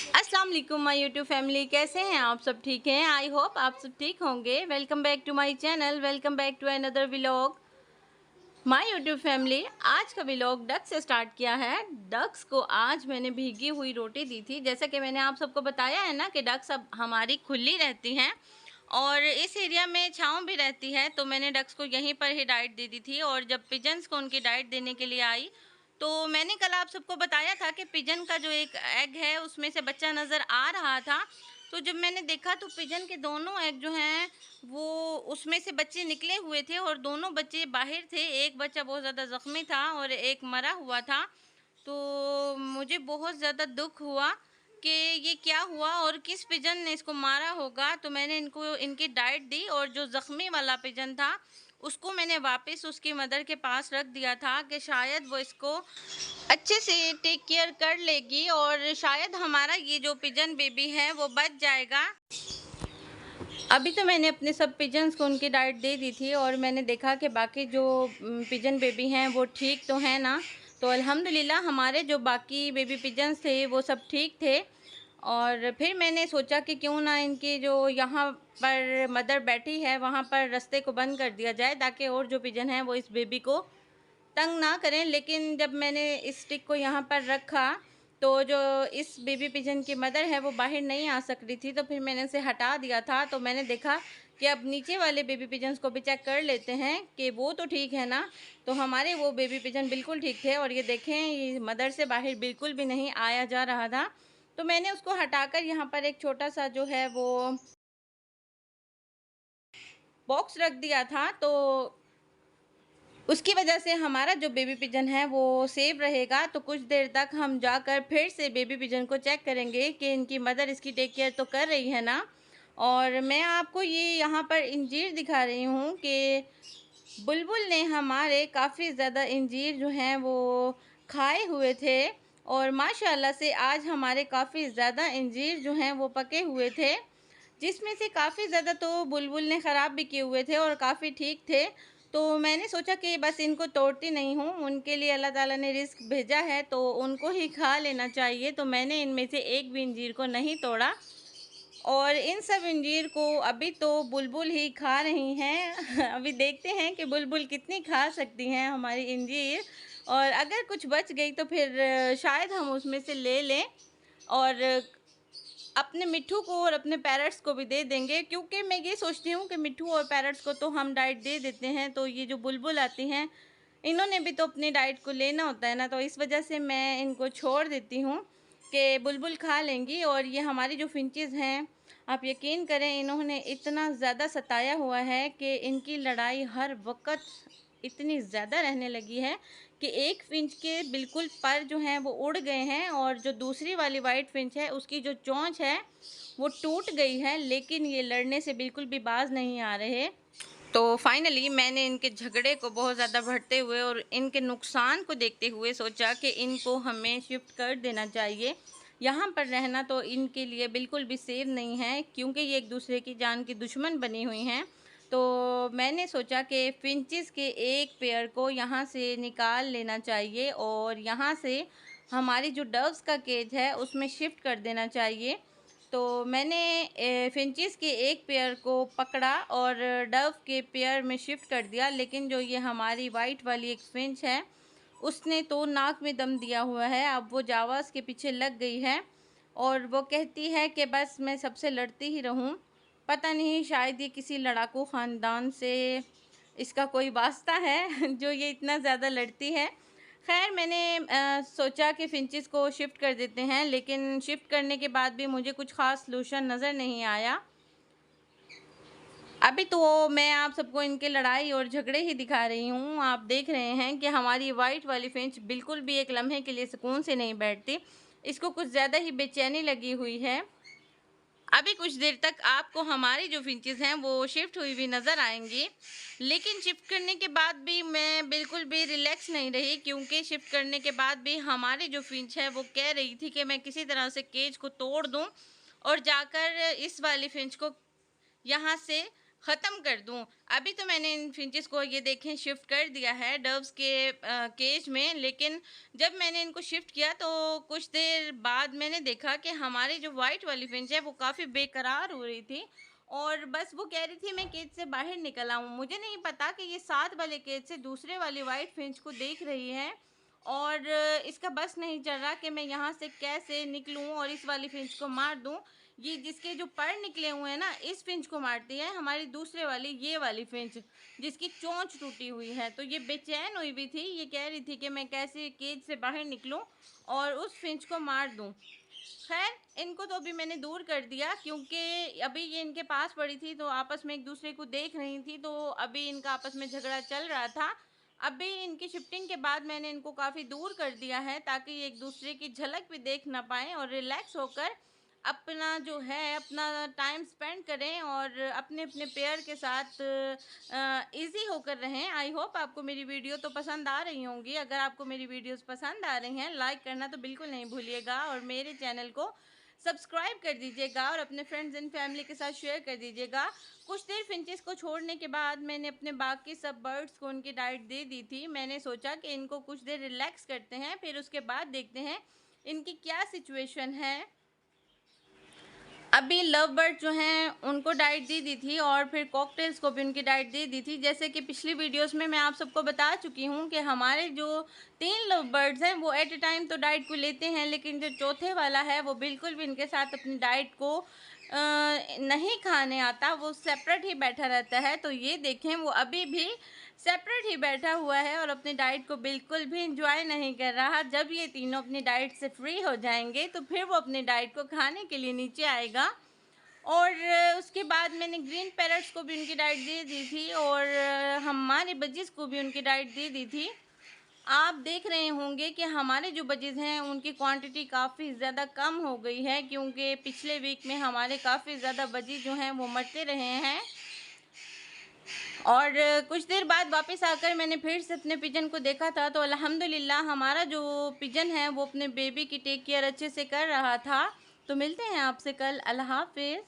अस्सलाम वालेकुम my YouTube family, कैसे हैं आप सब? ठीक हैं? आई होप आप सब ठीक होंगे। Welcome back to my channel, welcome back to another vlog. My YouTube family, आज का व्लॉग डक से स्टार्ट किया है। डक्स को आज मैंने भीगी हुई रोटी दी थी। जैसा कि मैंने आप सबको बताया है ना कि डक्स अब हमारी खुली रहती हैं और इस एरिया में छाँव भी रहती है, तो मैंने डक्स को यहीं पर ही डाइट दे दी थी। और जब पिजन्स को उनकी डाइट देने के लिए आई, तो मैंने कल आप सबको बताया था कि पिजन का जो एक एग है उसमें से बच्चा नज़र आ रहा था। तो जब मैंने देखा तो पिजन के दोनों एग जो हैं वो उसमें से बच्चे निकले हुए थे और दोनों बच्चे बाहर थे। एक बच्चा बहुत ज़्यादा ज़ख्मी था और एक मरा हुआ था। तो मुझे बहुत ज़्यादा दुख हुआ कि ये क्या हुआ और किस पिजन ने इसको मारा होगा। तो मैंने इनको इनकी डाइट दी और जो ज़ख्मी वाला पिजन था उसको मैंने वापस उसकी मदर के पास रख दिया था कि शायद वो इसको अच्छे से टेक केयर कर लेगी और शायद हमारा ये जो पिजन बेबी है वो बच जाएगा। अभी तो मैंने अपने सब पिजन्स को उनकी डाइट दे दी थी और मैंने देखा कि बाकी जो पिजन बेबी हैं वो ठीक तो हैं ना। तो अल्हम्दुलिल्लाह हमारे जो बाकी बेबी पिजन्स थे वो सब ठीक थे। और फिर मैंने सोचा कि क्यों ना इनकी जो यहाँ पर मदर बैठी है वहाँ पर रास्ते को बंद कर दिया जाए, ताकि और जो पिजन हैं वो इस बेबी को तंग ना करें। लेकिन जब मैंने इस स्टिक को यहाँ पर रखा तो जो इस बेबी पिजन की मदर है वो बाहर नहीं आ सक रही थी, तो फिर मैंने उसे हटा दिया था। तो मैंने देखा कि अब नीचे वाले बेबी पिजन्स को भी चेक कर लेते हैं कि वो तो ठीक है ना। तो हमारे वो बेबी पिजन बिल्कुल ठीक थे और ये देखें, ये मदर से बाहर बिल्कुल भी नहीं आया जा रहा था। तो मैंने उसको हटाकर यहाँ पर एक छोटा सा जो है वो बॉक्स रख दिया था। तो उसकी वजह से हमारा जो बेबी पिजन है वो सेव रहेगा। तो कुछ देर तक हम जाकर फिर से बेबी पिजन को चेक करेंगे कि इनकी मदर इसकी टेक केयर तो कर रही है ना। और मैं आपको ये यहाँ पर इंजीर दिखा रही हूँ कि बुलबुल ने हमारे काफ़ी ज़्यादा इंजीर जो हैं वो खाए हुए थे और माशाल्लाह से आज हमारे काफ़ी ज़्यादा इंजीर जो हैं वो पके हुए थे, जिसमें से काफ़ी ज़्यादा तो बुलबुल ने ख़राब भी किए हुए थे और काफ़ी ठीक थे। तो मैंने सोचा कि बस इनको तोड़ती नहीं हूँ, उनके लिए अल्लाह ताला ने रिज़्क भेजा है तो उनको ही खा लेना चाहिए। तो मैंने इनमें से एक भी अंजीर को नहीं तोड़ा और इन सब अंजीर को अभी तो बुलबुल ही खा रही हैं। अभी देखते हैं कि बुलबुल कितनी खा सकती हैं हमारी अंजीर, और अगर कुछ बच गई तो फिर शायद हम उसमें से ले लें और अपने मिट्ठू को और अपने पैरट्स को भी दे देंगे। क्योंकि मैं ये सोचती हूँ कि मिट्ठू और पैरट्स को तो हम डाइट दे देते हैं, तो ये जो बुलबुल आती हैं इन्होंने भी तो अपनी डाइट को लेना होता है ना। तो इस वजह से मैं इनको छोड़ देती हूँ कि बुलबुल खा लेंगी। और ये हमारी जो फिंचेस हैं, आप यकीन करें इन्होंने इतना ज़्यादा सताया हुआ है कि इनकी लड़ाई हर वक्त इतनी ज़्यादा रहने लगी है कि एक फिंच के बिल्कुल पर जो हैं वो उड़ गए हैं और जो दूसरी वाली वाइट फिंच है उसकी जो चोंच है वो टूट गई है, लेकिन ये लड़ने से बिल्कुल भी बाज नहीं आ रहे। तो फाइनली मैंने इनके झगड़े को बहुत ज़्यादा बढ़ते हुए और इनके नुकसान को देखते हुए सोचा कि इनको हमें शिफ्ट कर देना चाहिए। यहाँ पर रहना तो इनके लिए बिल्कुल भी सेफ नहीं है, क्योंकि ये एक दूसरे की जान की दुश्मन बनी हुई हैं। तो मैंने सोचा कि फिंचेस के एक पेयर को यहाँ से निकाल लेना चाहिए और यहाँ से हमारी जो डव्स का केज है उसमें शिफ्ट कर देना चाहिए। तो मैंने फिंचेस के एक पेयर को पकड़ा और डव के पेयर में शिफ्ट कर दिया। लेकिन जो ये हमारी वाइट वाली एक फिंच है उसने तो नाक में दम दिया हुआ है। अब वो जावाज़ के पीछे लग गई है और वो कहती है कि बस मैं सबसे लड़ती ही रहूं। पता नहीं, शायद ये किसी लड़ाकू ख़ानदान से इसका कोई वास्ता है जो ये इतना ज़्यादा लड़ती है। खैर मैंने सोचा कि फिंचेस को शिफ्ट कर देते हैं, लेकिन शिफ्ट करने के बाद भी मुझे कुछ ख़ास सॉल्यूशन नज़र नहीं आया। अभी तो मैं आप सबको इनके लड़ाई और झगड़े ही दिखा रही हूँ। आप देख रहे हैं कि हमारी वाइट वाली फिंच बिल्कुल भी एक लम्हे के लिए सुकून से नहीं बैठती। इसको कुछ ज़्यादा ही बेचैनी लगी हुई है। अभी कुछ देर तक आपको हमारी जो फिंचेस हैं वो शिफ्ट हुई हुई नज़र आएंगी, लेकिन शिफ्ट करने के बाद भी मैं बिल्कुल भी रिलैक्स नहीं रही, क्योंकि शिफ्ट करने के बाद भी हमारी जो फिंच है वो कह रही थी कि मैं किसी तरह से केज को तोड़ दूं और जाकर इस वाली फिंच को यहाँ से ख़त्म कर दूँ। अभी तो मैंने इन फिंचेस को ये देखें शिफ्ट कर दिया है डव्स के केज में, लेकिन जब मैंने इनको शिफ्ट किया तो कुछ देर बाद मैंने देखा कि हमारी जो वाइट वाली फिंच है वो काफ़ी बेकरार हो रही थी और बस वो कह रही थी मैं केज से बाहर निकल आऊँ। मुझे नहीं पता कि ये साथ वाले केज से दूसरे वाली वाइट फिंच को देख रही है और इसका बस नहीं चल रहा कि मैं यहाँ से कैसे निकलूँ और इस वाली फिंच को मार दूँ। ये जिसके जो पर निकले हुए हैं ना, इस फिंच को मारती है हमारी दूसरे वाली ये वाली फिंच, जिसकी चोंच टूटी हुई है। तो ये बेचैन हुई भी थी, ये कह रही थी कि मैं कैसे केज से बाहर निकलूं और उस फिंच को मार दूं। खैर इनको तो अभी मैंने दूर कर दिया क्योंकि अभी ये इनके पास पड़ी थी तो आपस में एक दूसरे को देख रही थी, तो अभी इनका आपस में झगड़ा चल रहा था। अभी इनकी शिफ्टिंग के बाद मैंने इनको काफ़ी दूर कर दिया है ताकि ये एक दूसरे की झलक भी देख ना पाएँ और रिलैक्स होकर अपना जो है अपना टाइम स्पेंड करें और अपने-अपने पेयर के साथ ईज़ी होकर रहें। आई होप आपको मेरी वीडियो तो पसंद आ रही होंगी। अगर आपको मेरी वीडियोज़ पसंद आ रही हैं, लाइक करना तो बिल्कुल नहीं भूलिएगा और मेरे चैनल को सब्सक्राइब कर दीजिएगा और अपने फ्रेंड्स एंड फैमिली के साथ शेयर कर दीजिएगा। कुछ देर फिंचेस को छोड़ने के बाद मैंने अपने बाकी सब बर्ड्स को उनकी डाइट दे दी थी। मैंने सोचा कि इनको कुछ देर रिलैक्स करते हैं, फिर उसके बाद देखते हैं इनकी क्या सिचुएशन है। अभी लव बर्ड जो हैं उनको डाइट दे दी थी और फिर कॉकटेल्स को भी उनकी डाइट दे दी थी। जैसे कि पिछली वीडियोस में मैं आप सबको बता चुकी हूँ कि हमारे जो 3 लव बर्ड्स हैं वो एट अ टाइम तो डाइट को लेते हैं, लेकिन जो चौथे वाला है वो बिल्कुल भी इनके साथ अपनी डाइट को नहीं खाने आता, वो सेपरेट ही बैठा रहता है। तो ये देखें वो अभी भी सेपरेट ही बैठा हुआ है और अपनी डाइट को बिल्कुल भी एंजॉय नहीं कर रहा। जब ये तीनों अपनी डाइट से फ्री हो जाएँगे तो फिर वो अपनी डाइट को खाने के लिए नीचे आएगा और उसके बाद मैंने ग्रीन पैरट्स को भी उनकी डाइट दे दी थी और हमारे बजीज़ को भी उनकी डाइट दे दी थी। आप देख रहे होंगे कि हमारे जो बजीज़ हैं उनकी क्वांटिटी काफ़ी ज़्यादा कम हो गई है क्योंकि पिछले वीक में हमारे काफ़ी ज़्यादा बजीज़ जो हैं वो मरते रहे हैं। और कुछ देर बाद वापस आकर मैंने फिर से अपने पिजन को देखा था तो अल्हम्दुलिल्लाह हमारा जो पिजन है वो अपने बेबी की टेक केयर अच्छे से कर रहा था। तो मिलते हैं आपसे कल। अल्लाह हाफ़िज़।